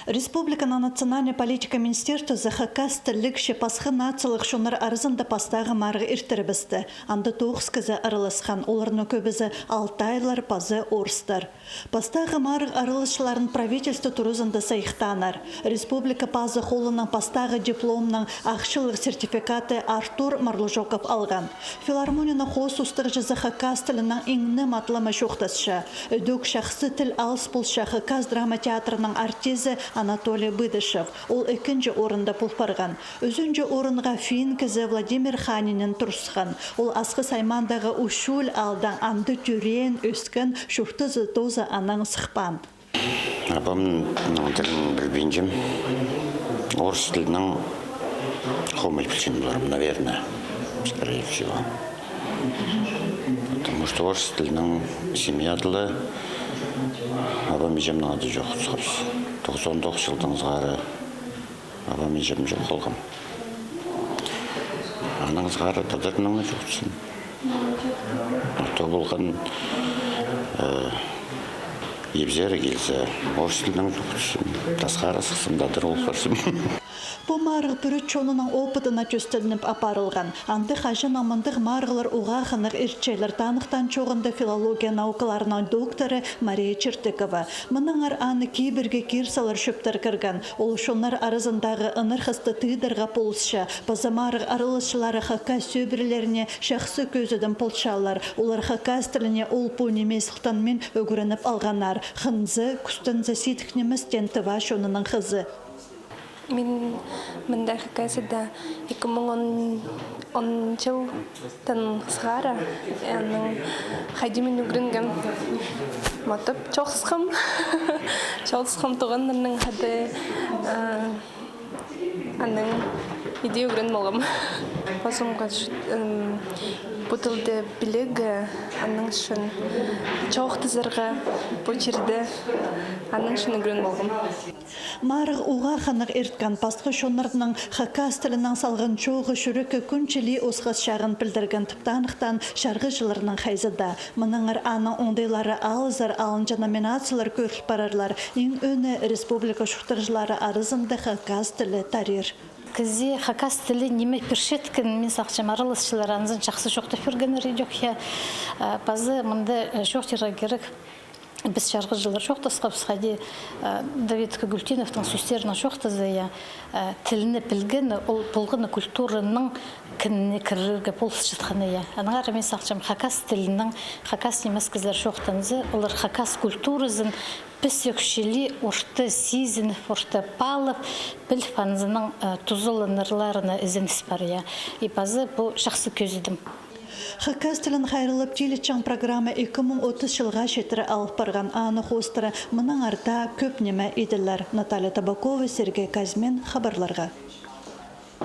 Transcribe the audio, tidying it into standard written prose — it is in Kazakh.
Республиканың национальная политика министерства захакас тірлік шепасқы нациялық шонар арызында пастағы марғы иртербісті. Анды тоғыз арылысқан, оларны көбізі алтайлар, пазы орыстар. Пастағы марғы арылышыларын правительство турызында сайықтанар. Республика пазы холының пастағы дипломның ақшылық сертификаты Артур Марлужоков алған. Филармонияны қос ұстыржы захакас тілінің еңні матлама шоқтасшы. Өдөк шақсы тіл алыс бұл шақықаз драма театрының артизі Анатолий Быдышев. Ол екінші орында пұлпарған. Өзінже орынға фин кізі Владимир Ханинен тұрсқан. Ол асқы саймандағы ұшул алдан анды түрен өскен шұртызы тозы анаң сықпан. Апамның тілін білбейінжім. Орыс тілінің қомай білсен бұларым, наверное, скорее всего. Потому что орыс тілінің семья тілі апам ежемнің ады жоқ сұрыс. 99 жылдың зғары апам ежем жоқ қолғым. Аның зғары тадырның жоқсын. Ото болған ебзері келсе, орыс тілінің жоқсын. Тасқары сықсым дадыр олқырсым. Бұл марғы бүрі чонының опытына төстілініп апарылған. Анды қажын амандық марғылар уға қынық ирчелер танықтан чоғында филология наукаларынан докторы Мария Чертыкова. Мұның аны кейбірге кирсалар шөптер кірген. Ол шонар арызындағы ынырқысты тыдырға полысша. Базамарғы арылышылары қақа сөбірлеріне шақсы көзідің полшалар. Олар қақа стіліне ол пөнемесіқтан мен өгірініп алғанар. Қынзы, күстінзі сетікнемістен тыва шонының қызы. Мен мында хакасыда 2010 жылдан сғара аның хайдимен үгірінген матып чоқсқым туғандарының хады аның иде үгірін болғым. Басымға бұтылды білігі аның үшін чоқтызырға бұчырды аның үшін үгірін болғым. Марық уға қанық ерткан пастқы шонырдың хакас тілінің салғын чоғы шүрікі күнчілі осқыз шағын білдірген тұптанықтан шарғы жылырының қайзыда. Мұныңыр аның оңдайлары алызар алынжа номинациялар көріп барарлар. Ең өні республика шұқтыржылары арызында хакас тілі тарир. Кізе хакас тілі неме першеткін, мен сақчам арылысшылар анзын жақсы жоқты фергенері жоқ я. Пазы мұнда жоқтыра керек. Біз шарғы жылдар жоқтасқа бізғаде Давид Гүлтеновтың сөстерінің жоқтызы тіліні білгені, ол болғыны культураның кініне кірірге болсы жатқаны. Анығар мен сақчам хакас тілінің, хакас немес кізлер жоқтанызы, олар хакас культурызын біз өкшелі орты сизін, орты палып, біл фанзының тұзылынырларына ізініс бар. И базы бұл жақсы көзідім. Хакас тілін қайрылып телечан программа 2030 жылға шетірі алып барған аны қостыры мұның арда көп неме еділер. Наталья Табакова, Сергей Казмен, хабарларға.